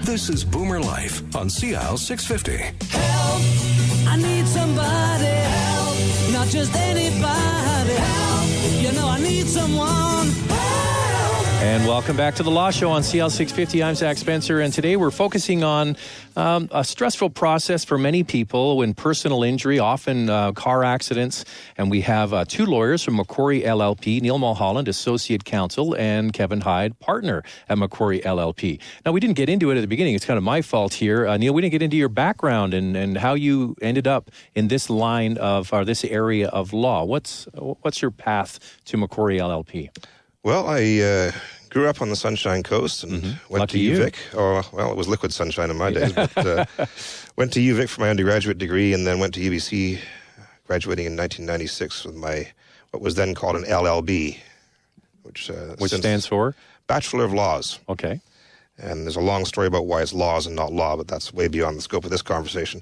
This is Boomer Life on CL 650. Help! I need somebody. Help! Not just anybody. Help! You know I need someone. Help! And welcome back to The Law Show on CL 650. I'm Zach Spencer, and today we're focusing on a stressful process for many people when personal injury, often car accidents. And we have two lawyers from McQuarrie LLP, Neil Mulholland, Associate Counsel, and Kevin Hyde, Partner at McQuarrie LLP. Now, we didn't get into it at the beginning. It's kind of my fault here. Neil, we didn't get into your background and how you ended up in this line of, or this area of law. What's your path to McQuarrie LLP? Well, I grew up on the Sunshine Coast and went to UVic. Oh, well, it was liquid sunshine in my days, but went to UVic for my undergraduate degree and then went to UBC, graduating in 1996 with my what was then called an LLB, which stands for? Bachelor of Laws. Okay. And there's a long story about why it's laws and not law, but that's way beyond the scope of this conversation.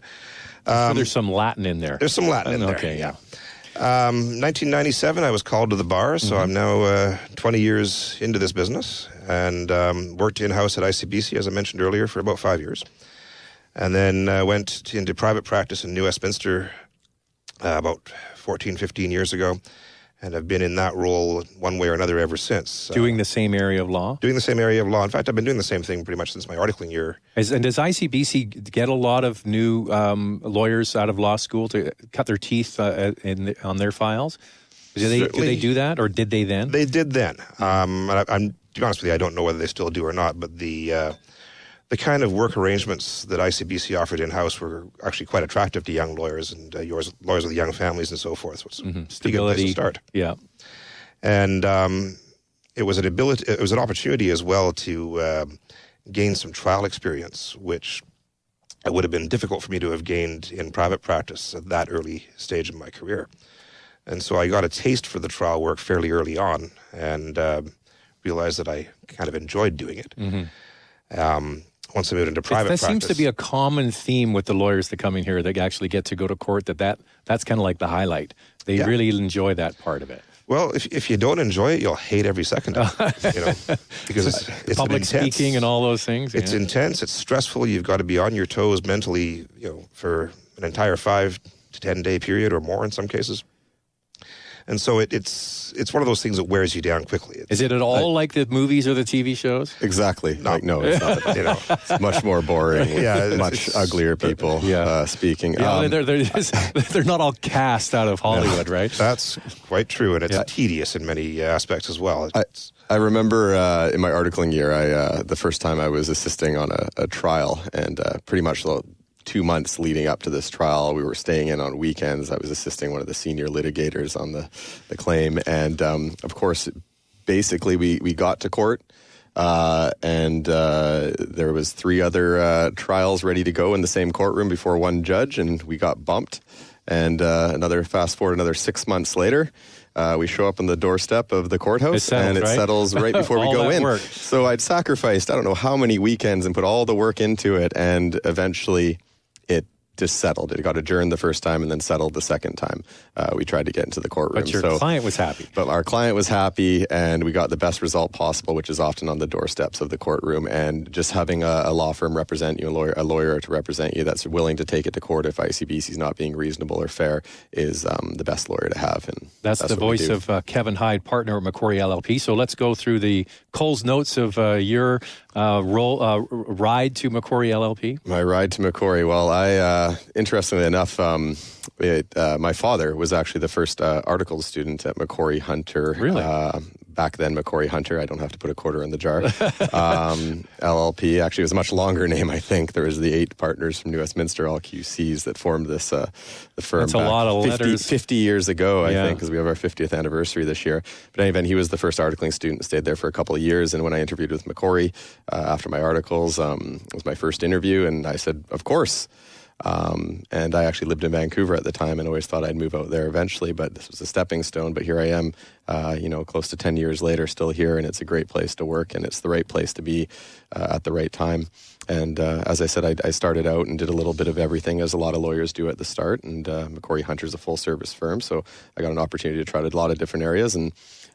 So there's some Latin in there. There's some Latin in there. Okay, yeah. 1997, I was called to the bar, so I'm now 20 years into this business and worked in-house at ICBC, as I mentioned earlier, for about 5 years. And then went into private practice in New Westminster about 14, 15 years ago, and have been in that role one way or another ever since. Doing the same area of law? Doing the same area of law. In fact, I've been doing the same thing pretty much since my articling year. And does ICBC get a lot of new lawyers out of law school to cut their teeth on their files? Do they do that, or did they then? They did then. To be honest with you, I don't know whether they still do or not, but the kind of work arrangements that ICBC offered in-house were actually quite attractive to young lawyers and lawyers with young families and so forth. So it's a good place to start. Yeah. And it was an opportunity as well to gain some trial experience, which it would have been difficult for me to have gained in private practice at that early stage of my career. And so I got a taste for the trial work fairly early on and realized that I kind of enjoyed doing it. Once I moved into private practice. That seems to be a common theme with the lawyers that come in here that actually get to go to court, that's kind of like the highlight. They really enjoy that part of it. Well, if you don't enjoy it, you'll hate every second of it, because it's public speaking and all those things. It's intense, it's stressful, you've got to be on your toes mentally, for an entire 5 to 10 day period or more in some cases. And so it's one of those things that wears you down quickly. Is it at all like the movies or the TV shows? Exactly. No, it's not. It's much more boring. Much uglier people speaking. Yeah, they're not all cast out of Hollywood, right? That's quite true, and it's tedious in many aspects as well. I remember in my articling year, the first time I was assisting on a trial, and pretty much 2 months leading up to this trial, we were staying in on weekends. I was assisting one of the senior litigators on the claim. And, of course, basically we got to court and there was 3 other trials ready to go in the same courtroom before one judge, and we got bumped. And fast forward another 6 months later, we show up on the doorstep of the courthouse, settles right before we go in. Work. So I'd sacrificed, I don't know how many weekends and put all the work into it, and eventually it just settled. It got adjourned the first time and then settled the second time. We tried to get into the courtroom. But your client was happy. But our client was happy, and we got the best result possible, which is often on the doorsteps of the courtroom. And just having a law firm represent you, a lawyer to represent you that's willing to take it to court if ICBC is not being reasonable or fair is the best lawyer to have. And that's the voice of Kevin Hyde, partner at McQuarrie LLP. So let's go through the Coles notes of your ride to McQuarrie LLP. My ride to McQuarrie. Well, interestingly enough, my father was actually the first articles student at McQuarrie Hunter. Really? Back then, McQuarrie Hunter. I don't have to put a quarter in the jar. LLP. Actually, it was a much longer name, I think. There was the 8 partners from New Westminster, all QCs, that formed this the firm. That's a lot of letters. 50 years ago, I think, because we have our 50th anniversary this year. But in any event, he was the first articling student, stayed there for a couple of years. And when I interviewed with McQuarrie after my articles, it was my first interview, and I said, of course. And I actually lived in Vancouver at the time and always thought I'd move out there eventually, but this was a stepping stone. But here I am, close to 10 years later, still here, and it's a great place to work, and it's the right place to be at the right time. And as I said, I started out and did a little bit of everything, as a lot of lawyers do at the start. And McQuarrie Hunter's a full-service firm, so I got an opportunity to try a lot of different areas. And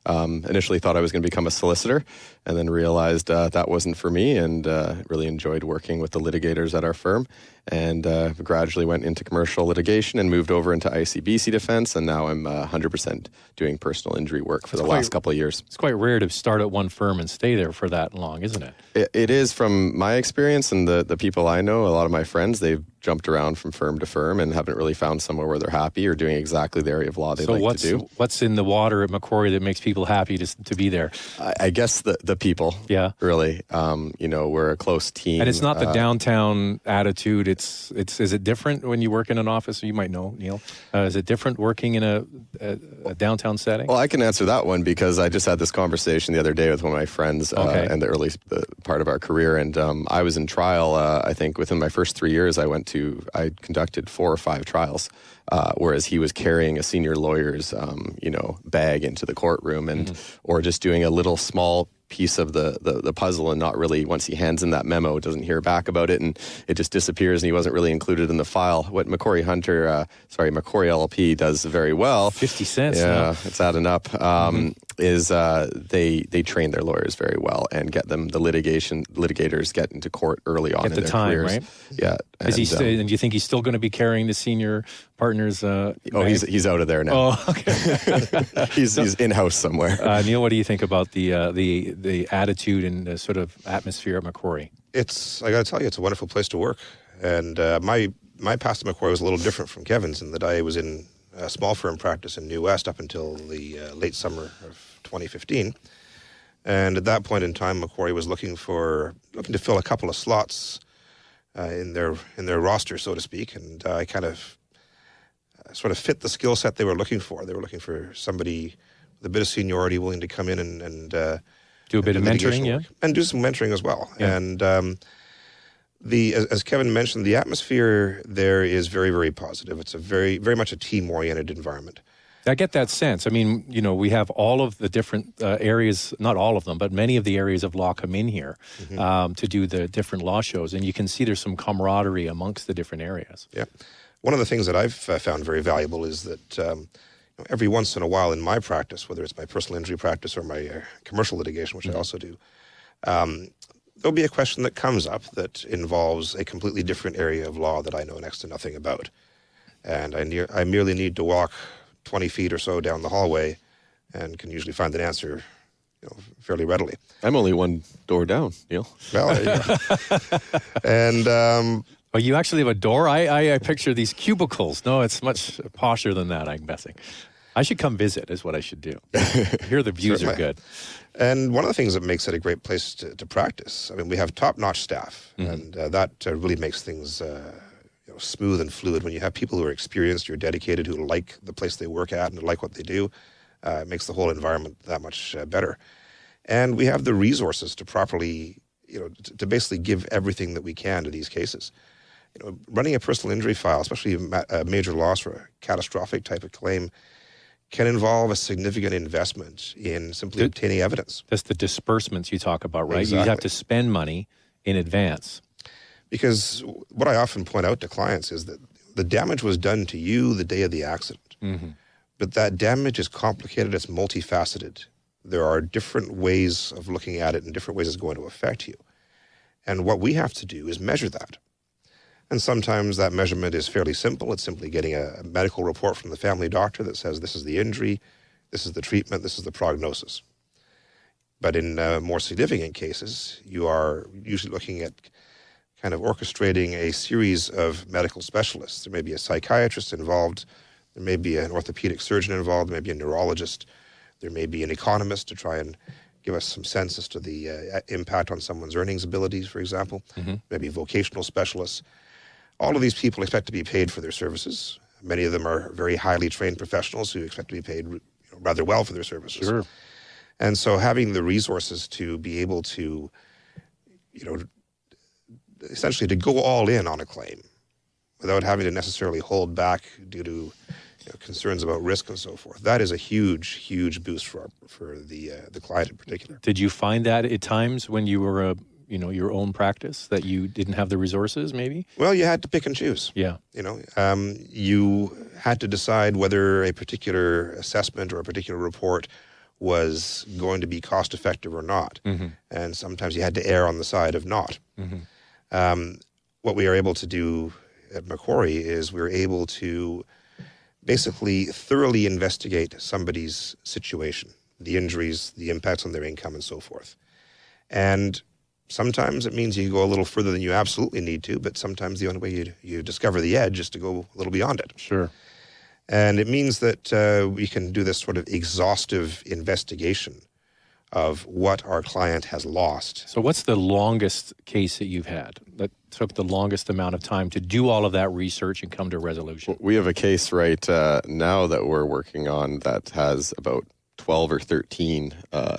Initially thought I was going to become a solicitor, and then realized that wasn't for me, and really enjoyed working with the litigators at our firm, and gradually went into commercial litigation and moved over into ICBC defense, and now I'm 100% doing personal injury work for the last couple of years. It's quite rare to start at one firm and stay there for that long, isn't it? It is, from my experience and the people I know. A lot of my friends, they've jumped around from firm to firm and haven't really found somewhere where they're happy or doing exactly the area of law they like to do. So what's in the water at Macquarie that makes people happy to be there? I guess the people, really. We're a close team. And it's not the downtown attitude. Is it different when you work in an office? You might know, Neil. Is it different working in a downtown setting? Well, I can answer that one because I just had this conversation the other day with one of my friends in the early part of our career. And I was in trial, I think within my first 3 years, I conducted 4 or 5 trials, whereas he was carrying a senior lawyer's, bag into the courtroom or just doing a little small piece of the puzzle, and not really, once he hands in that memo, doesn't hear back about it, and it just disappears, and he wasn't really included in the file. What McQuarrieHunterLLP does very well, 50 cents, it's adding up, is they train their lawyers very well and get them, the litigators get into court early on in their careers. Right? Yeah. And do you think he's still going to be carrying the senior partner's he's out of there now. Oh, okay. he's in-house somewhere. Neil, what do you think about the attitude and sort of atmosphere at Macquarie? I got to tell you, it's a wonderful place to work. And my past at Macquarie was a little different from Kevin's in that I was in a small firm practice in New West up until the late summer of 2015. And at that point in time, Macquarie was looking to fill a couple of slots in their roster, so to speak. And I kind of sort of fit the skill set they were looking for. They were looking for somebody with a bit of seniority willing to come in and do a bit of mentoring, and do some mentoring as well. Yeah. And as Kevin mentioned, the atmosphere there is very, very positive. It's a very, very much a team-oriented environment. I get that sense. I mean, we have all of the different areas, not all of them, but many of the areas of law come in here to do the different law shows, and you can see there's some camaraderie amongst the different areas. Yeah. One of the things that I've found very valuable is that every once in a while in my practice, whether it's my personal injury practice or my commercial litigation, which I also do, there'll be a question that comes up that involves a completely different area of law that I know next to nothing about. And I merely need to walk 20 feet or so down the hallway and can usually find an answer fairly readily. I'm only one door down, Neil. Well, there you go. And oh, you actually have a door? I picture these cubicles. No, it's much posher than that, I'm guessing. I should come visit is what I should do. Here the views are good. And one of the things that makes it a great place to practice, I mean, we have top-notch staff, and that really makes things smooth and fluid. When you have people who are experienced, who are dedicated, who like the place they work at and who like what they do, it makes the whole environment that much better. And we have the resources to properly, to basically give everything that we can to these cases. Running a personal injury file, especially a major loss or a catastrophic type of claim, can involve a significant investment in simply obtaining evidence. That's the disbursements you talk about, right? Exactly. You have to spend money in advance. Because what I often point out to clients is that the damage was done to you the day of the accident. But that damage is complicated, it's multifaceted. There are different ways of looking at it and different ways it's going to affect you. And what we have to do is measure that. And sometimes that measurement is fairly simple. It's simply getting a medical report from the family doctor that says this is the injury, this is the treatment, this is the prognosis. But in more significant cases, you are usually looking at kind of orchestrating a series of medical specialists. There may be a psychiatrist involved, there may be an orthopedic surgeon involved, there may be a neurologist, there may be an economist to try and give us some sense as to the impact on someone's earnings abilities, for example, maybe vocational specialists. All of these people expect to be paid for their services. Many of them are very highly trained professionals who expect to be paid rather well for their services. Sure. And so having the resources to be able to, essentially to go all in on a claim without having to necessarily hold back due to concerns about risk and so forth, that is a huge, huge boost for the client in particular. Did you find that at times when you were your own practice, that you didn't have the resources, maybe? Well, you had to pick and choose. Yeah. You had to decide whether a particular assessment or a particular report was going to be cost effective or not. Mm-hmm. And sometimes you had to err on the side of not. Mm-hmm. What we are able to do at Macquarie is we're able to basically thoroughly investigate somebody's situation, the injuries, the impacts on their income, and so forth. And sometimes it means you go a little further than you absolutely need to, but sometimes the only way you discover the edge is to go a little beyond it. Sure. And it means that we can do this sort of exhaustive investigation of what our client has lost. So what's the longest case that you've had that took the longest amount of time to do all of that research and come to a resolution? We have a case right now that we're working on that has about 12 or 13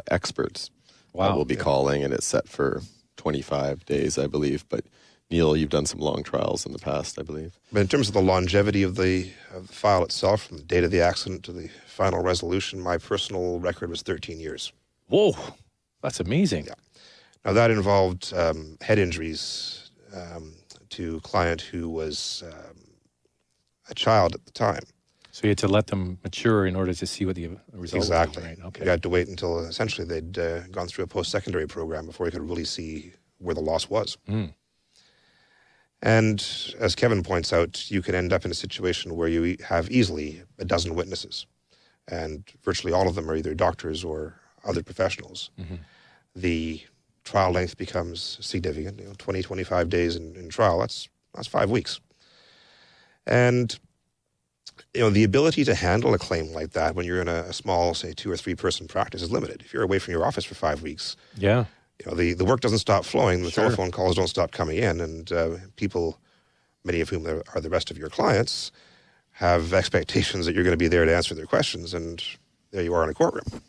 experts that we'll be calling, and it's set for 25 days, I believe. But Neil, you've done some long trials in the past, I believe. But in terms of the longevity of the file itself, from the date of the accident to the final resolution, my personal record was 13 years. Whoa, that's amazing. Yeah. Now that involved head injuries to a client who was a child at the time. So you had to let them mature in order to see what the result Exactly. was. Right? Okay. You had to wait until essentially they'd gone through a post-secondary program before you could really see where the loss was. Mm. And as Kevin points out, you can end up in a situation where you have easily a dozen witnesses, and virtually all of them are either doctors or other professionals. Mm-hmm. The trial length becomes significant. 20, 25 days in trial, that's 5 weeks. And the ability to handle a claim like that when you're in a small, say, 2 or 3 person practice is limited. If you're away from your office for 5 weeks, yeah, the work doesn't stop flowing, the Sure. telephone calls don't stop coming in, and people, many of whom are the rest of your clients, have expectations that you're going to be there to answer their questions, and there you are in a courtroom.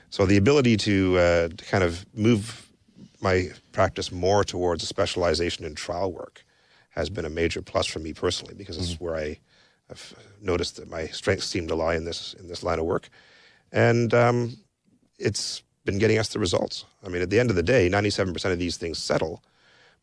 So the ability to kind of move my practice more towards a specialization in trial work has been a major plus for me personally, because this is where I've noticed that my strengths seem to lie in this line of work. And it's been getting us the results. I mean, at the end of the day, 97% of these things settle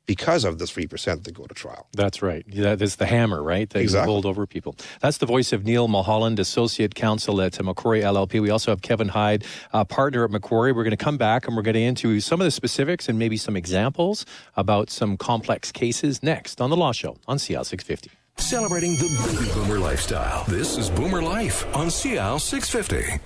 because of the 3% that go to trial. that's right. That's the hammer, right? That Exactly. you hold over people. That's the voice of Neil Mulholland, Associate Counsel at Macquarie LLP. We also have Kevin Hyde, partner at Macquarie. We're going to come back and we're going to get into some of the specifics and maybe some examples about some complex cases next on The Law Show on CL 650. Celebrating the baby boomer lifestyle. This is Boomer Life on CL 650.